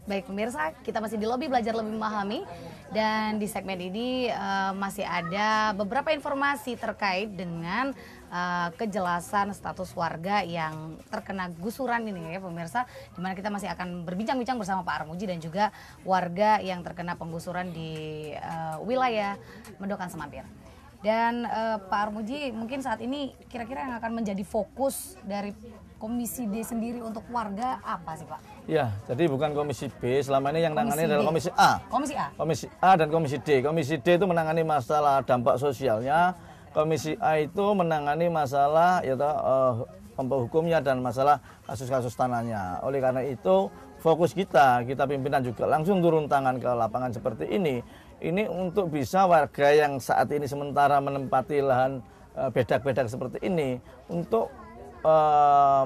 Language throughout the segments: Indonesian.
Baik pemirsa, kita masih di lobi belajar lebih memahami dan di segmen ini masih ada beberapa informasi terkait dengan kejelasan status warga yang terkena gusuran ini ya pemirsa, dimana kita masih akan berbincang-bincang bersama Pak Armuji dan juga warga yang terkena penggusuran di wilayah Mendokan Semampir. Dan Pak Armuji, mungkin saat ini kira-kira yang akan menjadi fokus dari Komisi D sendiri untuk warga apa sih Pak? Ya, jadi bukan Komisi B, selama ini yang menangani adalah Komisi A. Komisi A? Komisi A dan Komisi D. Komisi D itu menangani masalah dampak sosialnya, Komisi A itu menangani masalah hukumnya dan masalah kasus-kasus tanahnya. Oleh karena itu, fokus kita pimpinan juga langsung turun tangan ke lapangan seperti ini untuk bisa warga yang saat ini sementara menempati lahan bedak-bedak seperti ini untuk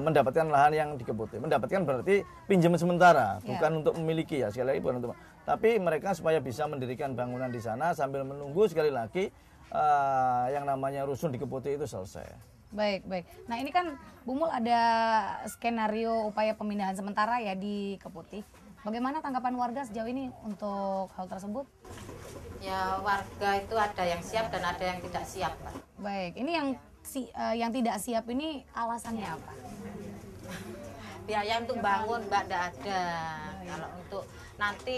mendapatkan lahan yang dikeputi. Mendapatkan berarti pinjaman sementara, bukan untuk memiliki ya, sekali lagi bukan untuk. Tapi mereka supaya bisa mendirikan bangunan di sana sambil menunggu sekali lagi yang namanya rusun dikeputi itu selesai. Baik, baik. Nah ini kan Bu Mul ada skenario upaya pemindahan sementara ya di Keputi. Bagaimana tanggapan warga sejauh ini untuk hal tersebut? Ya warga itu ada yang siap dan ada yang tidak siap, Pak. Baik, ini yang tidak siap ini alasannya apa? Biaya untuk bangun Mbak tidak ada. Kalau untuk nanti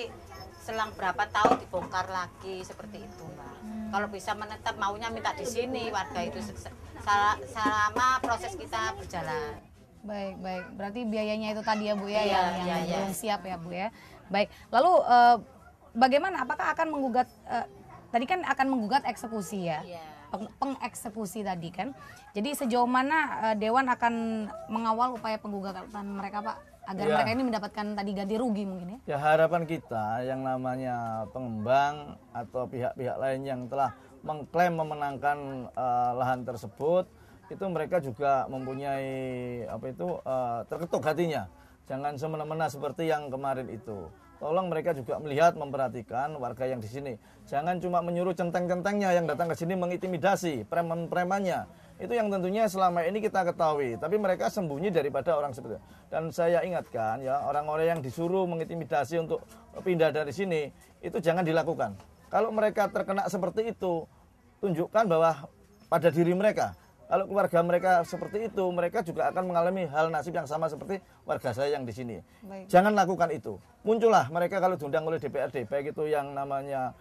selang berapa tahun dibongkar lagi seperti itu Mbak. Kalau bisa menetap maunya minta di sini warga itu selama proses kita berjalan. Baik, baik. Berarti biayanya itu tadi ya Bu ya, yang belum siap ya Bu ya. Baik, lalu bagaimana? Apakah akan menggugat, tadi kan akan menggugat eksekusi ya? Pengeksekusi tadi kan. Jadi sejauh mana Dewan akan mengawal upaya penggugatan mereka Pak? Agar mereka ini mendapatkan tadi ganti rugi mungkin ya? Ya harapan kita yang namanya pengembang atau pihak-pihak lain yang telah mengklaim memenangkan lahan tersebut, itu mereka juga mempunyai terketuk hatinya. Jangan semena-mena seperti yang kemarin itu. Tolong mereka juga melihat, memperhatikan warga yang di sini. Jangan cuma menyuruh centeng-centengnya yang datang ke sini mengintimidasi preman-premannya. Itu yang tentunya selama ini kita ketahui. Tapi mereka sembunyi daripada orang seperti itu. Dan saya ingatkan ya, orang-orang yang disuruh mengintimidasi untuk pindah dari sini, itu jangan dilakukan. Kalau mereka terkena seperti itu, tunjukkan bahwa pada diri mereka. Kalau keluarga mereka seperti itu, mereka juga akan mengalami hal nasib yang sama seperti warga saya yang di sini. Baik. Jangan lakukan itu. Muncullah mereka kalau diundang oleh DPRD, baik itu yang namanya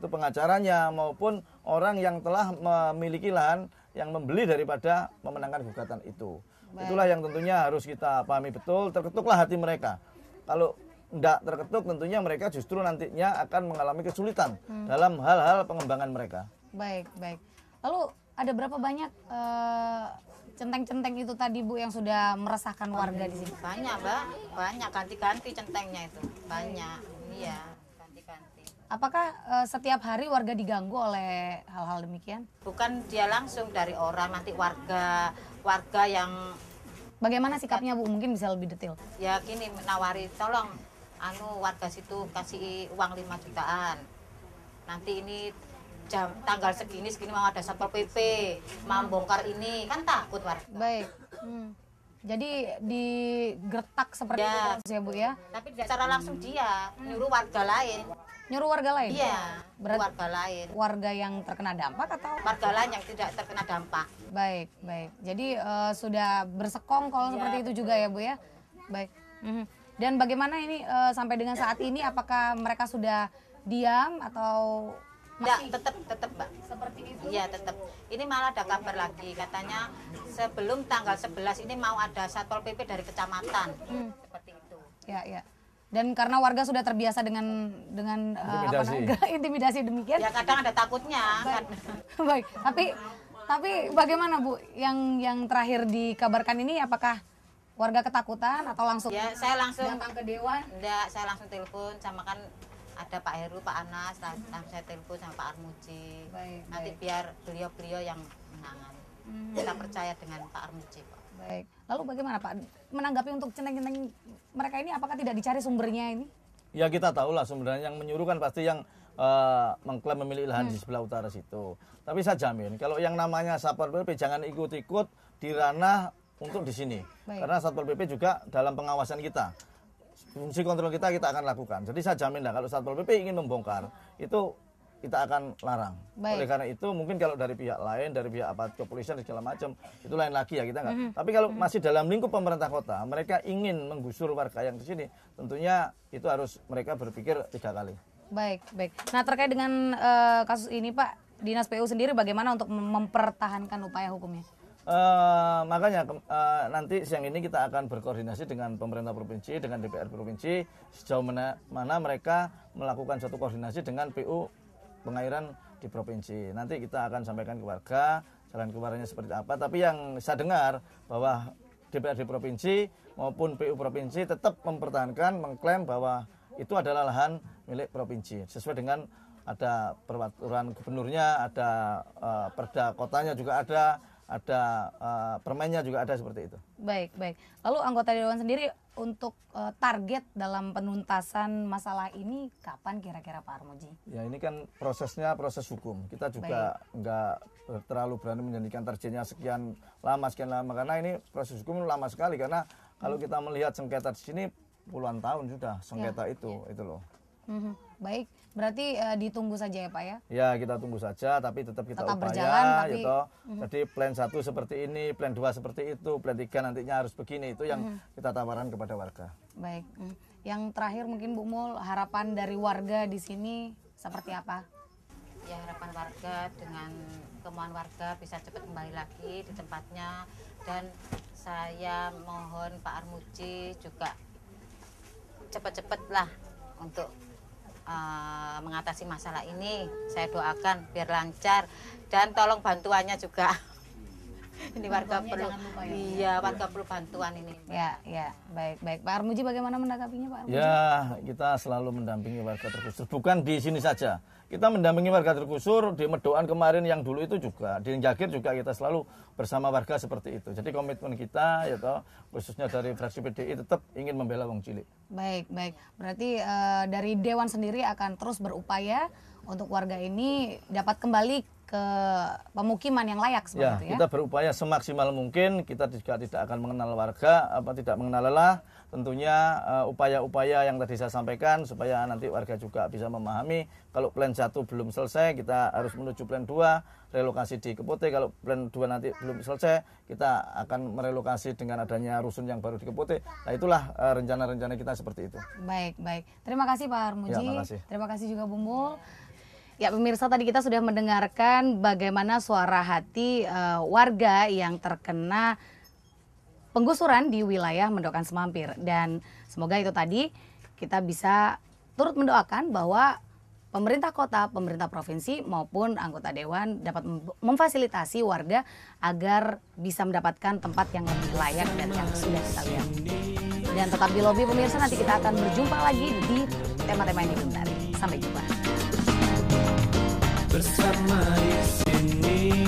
pengacaranya maupun orang yang telah memiliki lahan yang membeli daripada memenangkan gugatan itu. Baik. Itulah yang tentunya harus kita pahami betul. Terketuklah hati mereka. Kalau tidak terketuk, tentunya mereka justru nantinya akan mengalami kesulitan dalam hal-hal pengembangan mereka. Baik, baik. Lalu ada berapa banyak centeng-centeng itu tadi Bu yang sudah meresahkan warga di sini? Banyak Mbak, banyak ganti-ganti centengnya itu, banyak. Iya, ganti-ganti. Apakah setiap hari warga diganggu oleh hal-hal demikian? Bukan dia langsung dari orang, nanti warga yang. Bagaimana sikapnya Bu? Mungkin bisa lebih detail. Ya gini, menawari, tolong warga situ kasih uang 5 jutaan. Nanti ini tanggal segini mau ada Satpol PP, mau bongkar ini, kan takut warga. Baik. Jadi digertak seperti itu ya Bu ya? Tapi secara langsung dia nyuruh warga lain. Nyuruh warga lain? Iya, warga lain. Warga yang terkena dampak atau? Warga lain yang tidak terkena dampak. Baik, baik. Jadi sudah bersekongkol seperti itu juga ya Bu ya? Baik. Dan bagaimana ini sampai dengan saat ini, apakah mereka sudah diam atau masih? Tetap Mbak. Seperti itu? Iya tetap. Ini malah ada kabar lagi, katanya sebelum tanggal 11 ini mau ada Satpol PP dari kecamatan. Seperti itu. Ya, ya. Dan karena warga sudah terbiasa dengan intimidasi demikian. Ya kadang ada takutnya. Baik. Tapi bagaimana Bu? Yang terakhir dikabarkan ini apakah warga ketakutan atau langsung? Ya saya langsung datang ke Dewan. Enggak, saya langsung telepon sama kan ada Pak Heru, Pak Anas, saya telepon sama Pak Armuji. Baik, nanti biar beliau yang menangani. Kita percaya dengan Pak Armuji, Pak. Baik. Lalu bagaimana Pak menanggapi untuk centeng-centeng mereka ini, apakah tidak dicari sumbernya ini? Ya kita tahu lah sumbernya, yang menyuruh kan pasti yang mengklaim memiliki lahan di sebelah utara situ. Tapi saya jamin kalau yang namanya Satpol PP jangan ikut-ikut di ranah untuk di sini. Baik. Karena Satpol PP juga dalam pengawasan kita. fungsi kontrol kita akan lakukan. Jadi saya jamin lah kalau Satpol PP ingin membongkar itu kita akan larang. Baik. Oleh karena itu mungkin kalau dari pihak lain, dari pihak aparat kepolisian dan segala macam itu lain lagi ya kita nggak. Tapi kalau masih dalam lingkup pemerintah kota, mereka ingin menggusur warga yang di sini, tentunya itu harus mereka berpikir 3 kali. Baik, baik. Nah terkait dengan kasus ini Pak, Dinas PU sendiri bagaimana untuk mempertahankan upaya hukumnya? Makanya nanti siang ini kita akan berkoordinasi dengan pemerintah provinsi, dengan DPR provinsi, sejauh mana mereka melakukan suatu koordinasi dengan PU pengairan di provinsi. Nanti kita akan sampaikan ke warga, jalan keluarnya seperti apa. Tapi yang saya dengar bahwa DPRD provinsi maupun PU provinsi tetap mempertahankan, mengklaim bahwa itu adalah lahan milik provinsi. Sesuai dengan ada peraturan gubernurnya, ada perda kotanya juga ada permennya juga ada seperti itu. Baik, baik. Lalu anggota Dewan sendiri untuk target dalam penuntasan masalah ini kapan kira-kira Pak Armuji? Ya ini kan prosesnya proses hukum. Kita juga nggak terlalu berani menjanjikan targetnya sekian lama karena ini proses hukum lama sekali karena kalau kita melihat sengketa di sini puluhan tahun sudah sengketa itu loh. Baik, berarti ditunggu saja ya Pak ya? Ya kita tunggu saja, tapi tetap kita upaya, berjalan, tapi... gitu. Jadi plan 1 seperti ini, plan 2 seperti itu, plan 3 nantinya harus begini, itu yang kita tawarkan kepada warga. Baik, yang terakhir mungkin Bu Mul, harapan dari warga di sini seperti apa? Ya harapan warga dengan kemauan warga bisa cepat kembali lagi di tempatnya, dan saya mohon Pak Armuji juga cepat-cepat lah untuk mengatasi masalah ini. Saya doakan biar lancar dan tolong bantuannya juga. Ini warga perlu, iya warga perlu bantuan ini. Ya, baik. Pak Armuji bagaimana menanggapinya Pak Armuji? Ya kita selalu mendampingi warga tergusur, bukan di sini saja. Kita mendampingi warga tergusur di Medokan kemarin yang dulu itu juga, di Jagir juga kita selalu bersama warga seperti itu. Jadi komitmen kita, ya toh, khususnya dari fraksi PDI tetap ingin membela wong cilik. Baik. Berarti dari Dewan sendiri akan terus berupaya untuk warga ini dapat kembali ke pemukiman yang layak seperti itu ya. Kita berupaya semaksimal mungkin. Kita juga tidak akan mengenal warga, tidak mengenal lelah. Tentunya upaya-upaya yang tadi saya sampaikan supaya nanti warga juga bisa memahami kalau plan 1 belum selesai, kita harus menuju plan 2, relokasi di Kepote. Kalau plan 2 nanti belum selesai, kita akan merelokasi dengan adanya rusun yang baru di Kepote. Nah itulah rencana-rencana kita seperti itu. Baik. Terima kasih Pak Armuji. Ya, makasih. Terima kasih juga Bu Mul. Ya pemirsa, tadi kita sudah mendengarkan bagaimana suara hati warga yang terkena penggusuran di wilayah Mendokan Semampir. Dan semoga itu tadi kita bisa turut mendoakan bahwa pemerintah kota, pemerintah provinsi maupun anggota dewan dapat memfasilitasi warga agar bisa mendapatkan tempat yang lebih layak dan yang sudah kita lihat. Dan tetap di lobi pemirsa, nanti kita akan berjumpa lagi di tema-tema yang dibentar. Sampai jumpa. Bersama di sini.